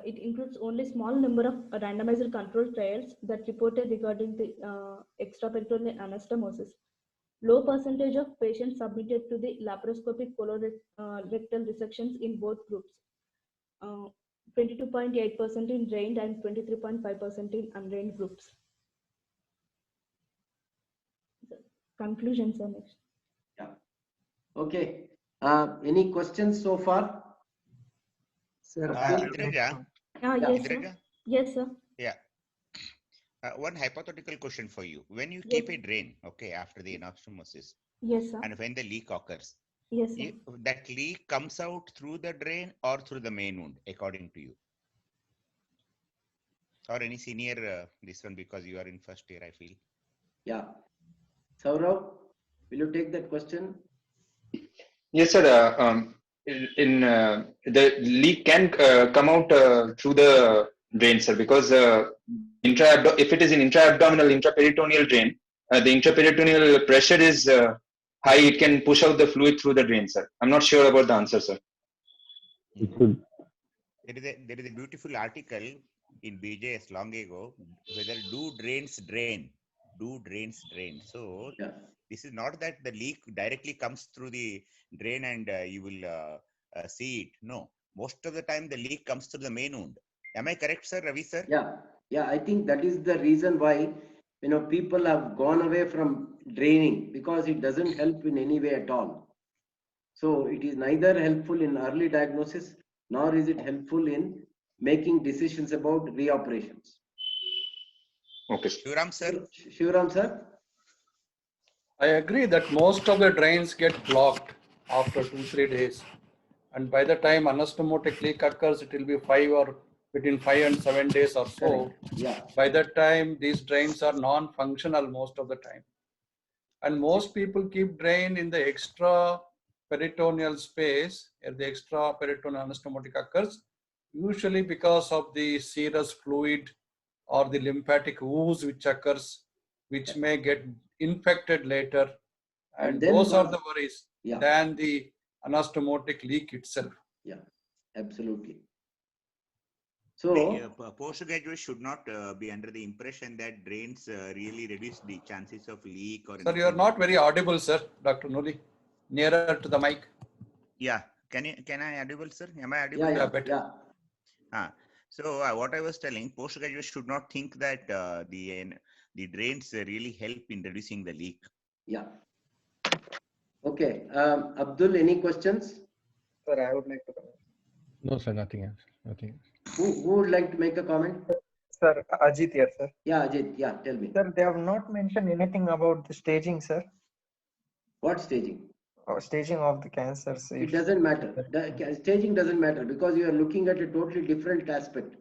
[SPEAKER 3] it includes only small number of randomized controlled trials that reported regarding the extraperitoneal anastomosis. Low percentage of patients submitted to the laparoscopic colorectal resections in both groups. 22.8% in drained and 23.5% in undrained groups. Conclusions are next.
[SPEAKER 2] Yeah. Okay. Any questions so far?
[SPEAKER 5] Sir,
[SPEAKER 9] Indraja?
[SPEAKER 3] Yes, sir.
[SPEAKER 9] Indraja?
[SPEAKER 3] Yes, sir.
[SPEAKER 9] Yeah. One hypothetical question for you. When you keep a drain, okay, after the anastomosis,
[SPEAKER 3] yes, sir.
[SPEAKER 9] and when the leak occurs,
[SPEAKER 3] yes, sir.
[SPEAKER 9] that leak comes out through the drain or through the main wound, according to you? Or any senior, this one, because you are in first year, I feel.
[SPEAKER 2] Yeah. Saurav, will you take that question?
[SPEAKER 8] Yes, sir. The leak can come out through the drain, sir, because if it is an intra-abdominal, intraperitoneal drain, the intraperitoneal pressure is high. It can push out the fluid through the drain, sir. I'm not sure about the answer, sir.
[SPEAKER 9] There is a beautiful article in BJS long ago, whether do drains drain. So
[SPEAKER 2] yeah.
[SPEAKER 9] This is not that the leak directly comes through the drain and you will see it. No, most of the time the leak comes through the main wound. Am I correct, sir, Ravi, sir?
[SPEAKER 2] Yeah. I think that is the reason why people have gone away from draining, because it doesn't help in any way at all. So it is neither helpful in early diagnosis nor is it helpful in making decisions about reoperations.
[SPEAKER 8] Okay.
[SPEAKER 9] Shivaram, sir.
[SPEAKER 2] Shivaram, sir.
[SPEAKER 1] I agree that most of the drains get blocked after 2-3 days. And by the time anastomotic leak occurs, it will be between 5 and 7 days or so.
[SPEAKER 2] Correct. Yeah.
[SPEAKER 1] By that time, these drains are non-functional most of the time. And most people keep drain in the extra peritoneal space, where the extra peritoneal anastomotic occurs, usually because of the serous fluid or the lymphatic ooze which occurs, which may get infected later. And those are the worries than the anastomotic leak itself.
[SPEAKER 2] Yeah, absolutely. So
[SPEAKER 9] postgraduates should not be under the impression that drains really reduce the chances of leak or.
[SPEAKER 1] Sir, you are not very audible, sir. Dr. Noli, nearer to the mic.
[SPEAKER 9] Yeah, can I audible, sir? Am I audible?
[SPEAKER 2] Yeah,
[SPEAKER 1] better.
[SPEAKER 9] So what I was telling, postgraduates should not think that the drains really help in reducing the leak.
[SPEAKER 2] Yeah. Okay. Abdul, any questions?
[SPEAKER 5] Sir, I would like to comment.
[SPEAKER 4] No, sir, nothing else. Nothing else.
[SPEAKER 2] Who would like to make a comment?
[SPEAKER 5] Sir, Ajit here, sir.
[SPEAKER 2] Yeah, Ajit. Yeah, tell me.
[SPEAKER 5] Sir, they have not mentioned anything about the staging, sir.
[SPEAKER 2] What staging?
[SPEAKER 5] Or staging of the cancers.
[SPEAKER 2] It doesn't matter. Staging doesn't matter because you are looking at a totally different aspect.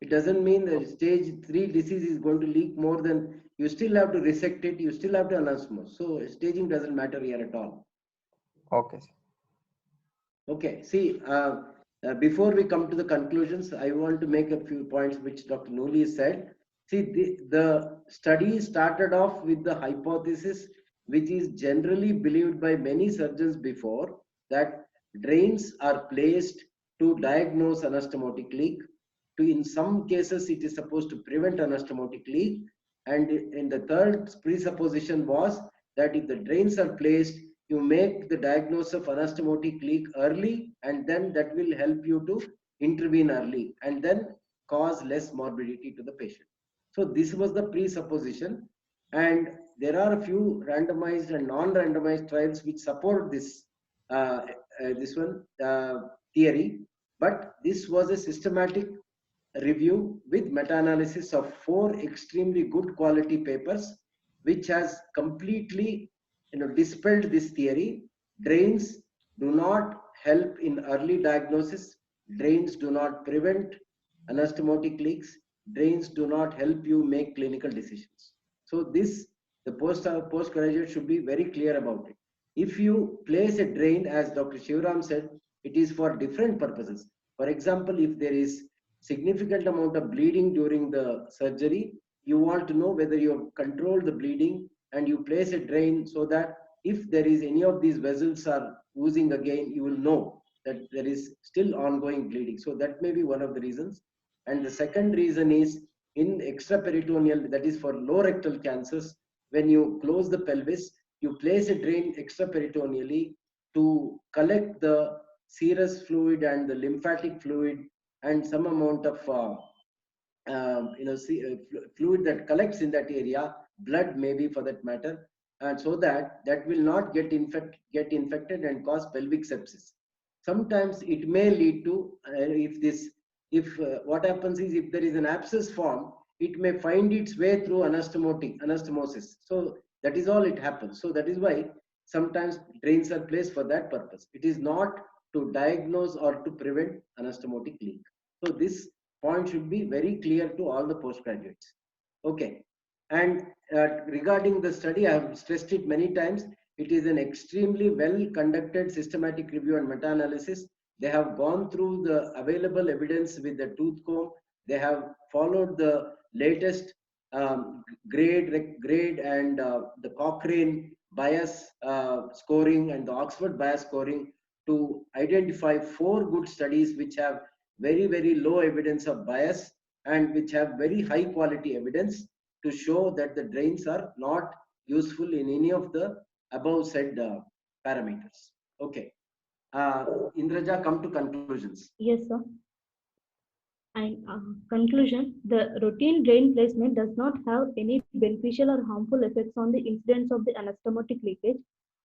[SPEAKER 2] It doesn't mean that stage 3 disease is going to leak more than, you still have to resect it, you still have to anastomose. So staging doesn't matter here at all.
[SPEAKER 5] Okay, sir.
[SPEAKER 2] Okay, see, before we come to the conclusions, I want to make a few points which Dr. Nooli said. See, the study started off with the hypothesis, which is generally believed by many surgeons before, that drains are placed to diagnose anastomotic leak. In some cases, it is supposed to prevent anastomotic leak. And in the third presupposition was that if the drains are placed, you make the diagnosis of anastomotic leak early, and then that will help you to intervene early and then cause less morbidity to the patient. So this was the presupposition, and there are a few randomized and non-randomized trials which support this theory, but this was a systematic review with meta-analysis of 4 extremely good quality papers, which has completely dispelled this theory. Drains do not help in early diagnosis. Drains do not prevent anastomotic leaks. Drains do not help you make clinical decisions. So this, the postgraduate should be very clear about it. If you place a drain, as Dr. Shivram said, it is for different purposes. For example, if there is significant amount of bleeding during the surgery, you want to know whether you have controlled the bleeding, and you place a drain so that if there is any of these vessels are oozing again, you will know that there is still ongoing bleeding. So that may be one of the reasons. And the second reason is in extraperitoneal, that is for low rectal cancers, when you close the pelvis, you place a drain extraperitoneally to collect the serous fluid and the lymphatic fluid and some amount of fluid that collects in that area, blood maybe for that matter, and so that will not get infected and cause pelvic sepsis. Sometimes it may lead to what happens is, if there is an abscess form, it may find its way through anastomosis. So that is all it happens. So that is why sometimes drains are placed for that purpose. It is not to diagnose or to prevent anastomotic leak. So this point should be very clear to all the postgraduates. Okay. And regarding the study, I have stressed it many times. It is an extremely well conducted systematic review and meta-analysis. They have gone through the available evidence with the tooth comb. They have followed the latest grade and the Cochrane bias scoring and the Oxford bias scoring to identify 4 good studies which have very, very low evidence of bias and which have very high quality evidence to show that the drains are not useful in any of the above said parameters. Okay. Indraja, come to conclusions.
[SPEAKER 3] Yes, sir. And conclusion, the routine drain placement does not have any beneficial or harmful effects on the incidence of the anastomotic leakage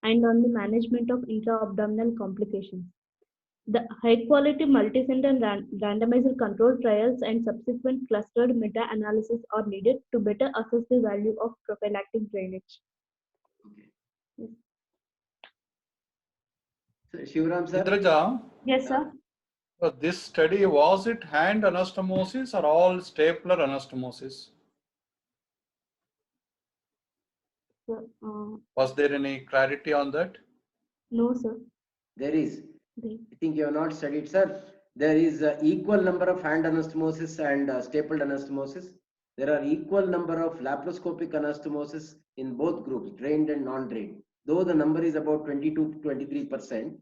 [SPEAKER 3] and on the management of intra-abdominal complications. The high-quality multicenter randomized controlled trials and subsequent clustered meta-analysis are needed to better assess the value of prophylactic drainage.
[SPEAKER 2] Okay. Yes. So, Shivram sir?
[SPEAKER 1] Indraja,
[SPEAKER 3] Yes, sir.
[SPEAKER 1] so this study, was it hand anastomosis or all stapler anastomosis?
[SPEAKER 3] So,
[SPEAKER 1] Was there any clarity on that?
[SPEAKER 3] no, sir.
[SPEAKER 2] There is. I think you have not studied, sir. There is equal number of hand anastomosis and stapled anastomosis. There are equal number of laparoscopic anastomosis in both groups, drained and non-drained. Though the number is about 22 to 23%,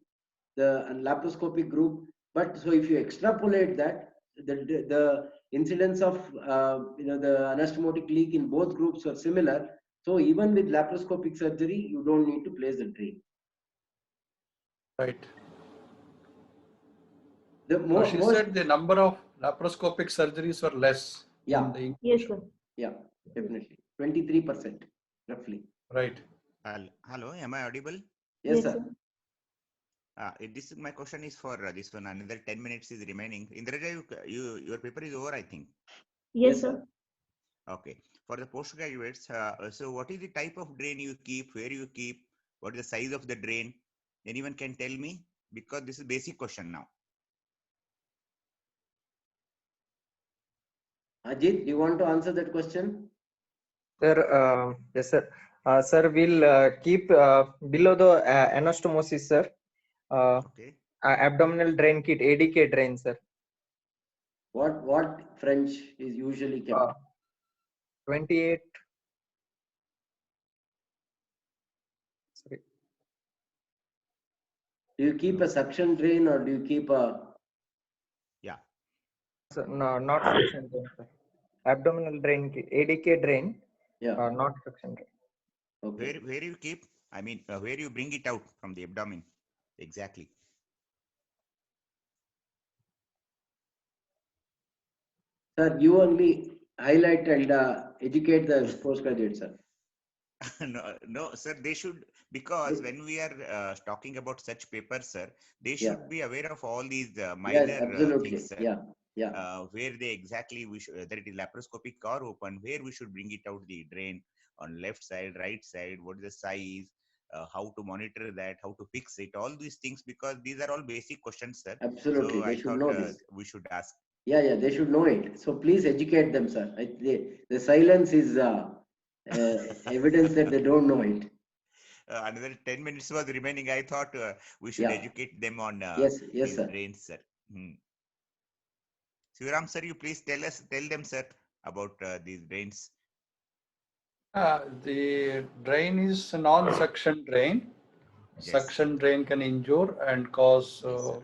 [SPEAKER 2] the laparoscopic group. But so if you extrapolate that, the incidence of the anastomotic leak in both groups are similar. So even with laparoscopic surgery, you don't need to place the drain.
[SPEAKER 1] Right.
[SPEAKER 2] The
[SPEAKER 1] she said the number of laparoscopic surgeries were less.
[SPEAKER 2] Yeah.
[SPEAKER 3] Yes, sir.
[SPEAKER 2] Yeah, definitely. 23%, roughly.
[SPEAKER 1] Right.
[SPEAKER 9] Hello, am I audible?
[SPEAKER 2] Yes,
[SPEAKER 3] Yes,
[SPEAKER 2] sir.
[SPEAKER 3] sir.
[SPEAKER 9] This is my question is for this one. Another 10 minutes is remaining. Indraja, your paper is over, I think.
[SPEAKER 3] Yes, sir.
[SPEAKER 9] Okay. For the postgraduates, so what is the type of drain you keep? Where you keep? What is the size of the drain? Anyone can tell me? Because this is basic question now.
[SPEAKER 2] Ajit, do you want to answer that question?
[SPEAKER 5] Sir, yes, sir. Sir, we'll keep below the anastomosis, sir.
[SPEAKER 9] Okay.
[SPEAKER 5] Abdominal drain kit, ADK drain, sir.
[SPEAKER 2] What French is usually kept?
[SPEAKER 5] 28. Sorry.
[SPEAKER 2] Do you keep a suction drain or do you keep a?
[SPEAKER 9] Yeah.
[SPEAKER 5] Sir, no, not suction drain, sir. Abdominal drain kit, ADK drain,
[SPEAKER 2] Yeah.
[SPEAKER 5] not suction drain.
[SPEAKER 2] Okay.
[SPEAKER 9] Where you keep? I mean, where you bring it out from the abdomen? Exactly.
[SPEAKER 2] Sir, you only highlight and educate the postgraduate, sir.
[SPEAKER 9] No, sir, they should, because when we are talking about such papers, sir, they
[SPEAKER 2] Yeah.
[SPEAKER 9] should be aware of all these
[SPEAKER 2] Yes,
[SPEAKER 9] minor
[SPEAKER 2] absolutely.
[SPEAKER 9] things, sir.
[SPEAKER 2] Yeah.
[SPEAKER 9] Where they exactly, whether it is laparoscopic or open, where we should bring it out the drain on left side, right side, what is the size, how to monitor that, how to fix it, all these things, because these are all basic questions, sir.
[SPEAKER 2] Absolutely.
[SPEAKER 9] So
[SPEAKER 2] They
[SPEAKER 9] I
[SPEAKER 2] should
[SPEAKER 9] thought
[SPEAKER 2] know this.
[SPEAKER 9] we should ask.
[SPEAKER 2] Yeah, they should know it. So please educate them, sir. The silence is evidence that they don't know it.
[SPEAKER 9] Another 10 minutes was remaining. I thought we should
[SPEAKER 2] Yeah.
[SPEAKER 9] educate them on
[SPEAKER 2] Yes,
[SPEAKER 9] these
[SPEAKER 2] sir.
[SPEAKER 9] drains, sir. Sivaram, sir, you please tell them, sir, about these drains.
[SPEAKER 1] The drain is a non-suction drain.
[SPEAKER 9] Yes.
[SPEAKER 1] Suction drain can injure and cause
[SPEAKER 9] Yes, sir.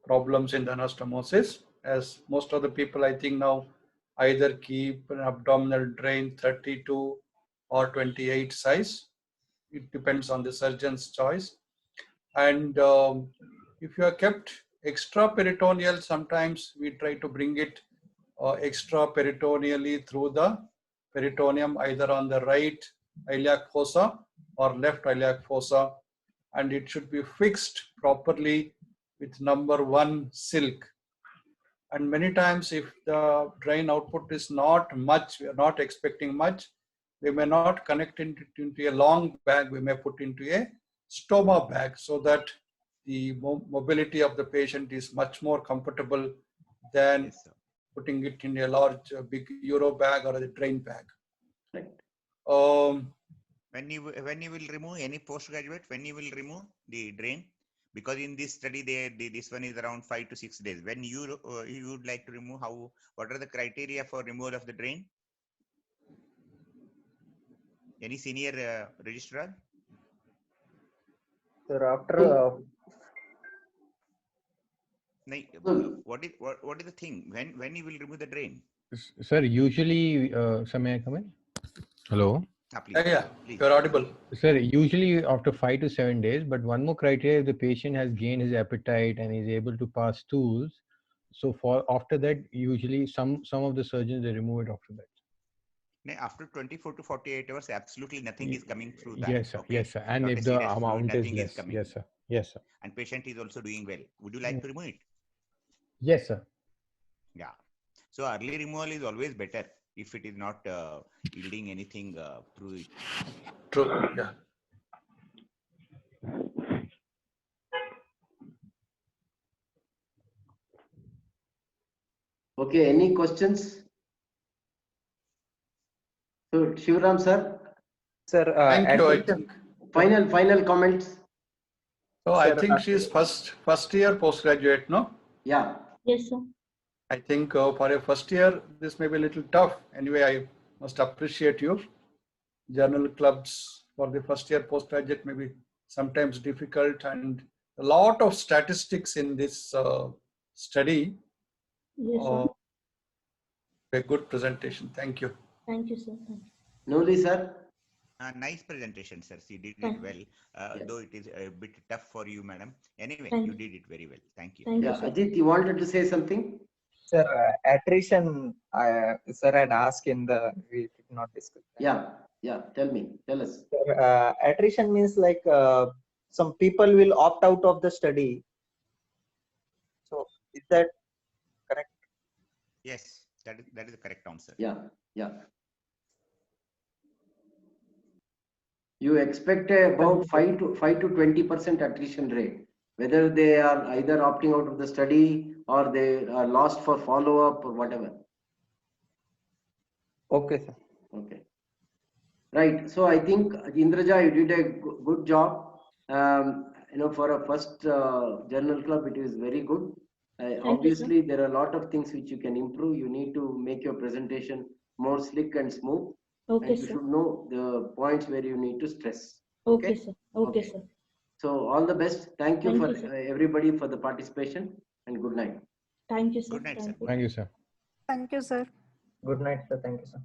[SPEAKER 1] problems in the anastomosis. As most of the people, I think now either keep an abdominal drain 32 or 28 size. It depends on the surgeon's choice. And if you are kept extra peritoneal, sometimes we try to bring it extra peritoneally through the peritoneum, either on the right iliac fossa or left iliac fossa, and it should be fixed properly with number 1 silk. And many times if the drain output is not much, we are not expecting much, we may not connect it into a long bag, we may put into a stoma bag so that the mobility of the patient is much more comfortable than
[SPEAKER 9] Yes, sir.
[SPEAKER 1] putting it in a large big Euro bag or a drain bag.
[SPEAKER 2] Right.
[SPEAKER 9] When you will remove any postgraduate, when you will remove the drain, because in this study this one is around 5 to 6 days. When you would like to remove, what are the criteria for removal of the drain? Any senior registrar?
[SPEAKER 5] Sir, after
[SPEAKER 9] what is the thing when you will remove the drain?
[SPEAKER 4] Sir, usually, sir, may I come in? Hello.
[SPEAKER 9] Please, please.
[SPEAKER 1] You're audible.
[SPEAKER 4] Sir, usually after 5 to 7 days, but one more criteria: if the patient has gained his appetite and is able to pass stools. So for after that, usually some of the surgeons, they remove it after that.
[SPEAKER 9] After 24 to 48 hours, absolutely nothing is coming through that.
[SPEAKER 4] Yes, sir.
[SPEAKER 9] Okay?
[SPEAKER 4] Yes, sir. And
[SPEAKER 9] Not
[SPEAKER 4] if
[SPEAKER 9] a
[SPEAKER 4] the
[SPEAKER 9] serious fluid,
[SPEAKER 4] amount is
[SPEAKER 9] nothing
[SPEAKER 4] less,
[SPEAKER 9] coming.
[SPEAKER 4] yes, sir. Yes, sir.
[SPEAKER 9] And patient is also doing well. Would you like to remove it?
[SPEAKER 4] Yes, sir.
[SPEAKER 9] Yeah. So early removal is always better if it is not yielding anything through it.
[SPEAKER 1] True. Yeah.
[SPEAKER 2] Okay, any questions? So Shivaram, sir.
[SPEAKER 5] Sir,
[SPEAKER 1] Thank you. I think.
[SPEAKER 2] Final comments.
[SPEAKER 1] So I think she's first year postgraduate, no?
[SPEAKER 2] Yeah.
[SPEAKER 3] Yes, sir.
[SPEAKER 1] I think for a first year, this may be a little tough. Anyway, I must appreciate you. Journal clubs for the first year postgraduate may be sometimes difficult, and a lot of statistics in this study.
[SPEAKER 3] Yes, sir.
[SPEAKER 1] A good presentation. Thank you.
[SPEAKER 3] Thank you, sir. Thank you.
[SPEAKER 2] Noli, sir.
[SPEAKER 9] Nice presentation, sir. You did it well, though it is a bit tough for you, madam. Anyway, you did it very well. Thank you.
[SPEAKER 3] Thank you, sir.
[SPEAKER 2] Ajit, you wanted to say something?
[SPEAKER 5] Sir, attrition, sir had asked we did not discuss that.
[SPEAKER 2] Yeah. Tell us.
[SPEAKER 5] Sir, attrition means like some people will opt out of the study. So is that correct?
[SPEAKER 9] Yes, that is the correct answer.
[SPEAKER 2] Yeah. You expect about 5 to 20% attrition rate, whether they are either opting out of the study or they are lost for follow-up or whatever.
[SPEAKER 5] Okay, sir.
[SPEAKER 2] Okay. Right. So I think Indraja, you did a good job. For a first journal club, it is very good. Obviously, there are a lot of things which you can improve. You need to make your presentation more slick and smooth.
[SPEAKER 3] Okay,
[SPEAKER 2] And you
[SPEAKER 3] sir.
[SPEAKER 2] should know the points where you need to stress.
[SPEAKER 3] Okay, sir. Okay, sir.
[SPEAKER 2] So all the best. Thank you
[SPEAKER 3] Thank
[SPEAKER 2] for
[SPEAKER 3] you, sir.
[SPEAKER 2] everybody for the participation, and good night.
[SPEAKER 3] Thank you, sir.
[SPEAKER 9] Good night, sir.
[SPEAKER 4] Thank you, sir.
[SPEAKER 6] Thank you, sir.
[SPEAKER 5] Good night, sir. Thank you, sir.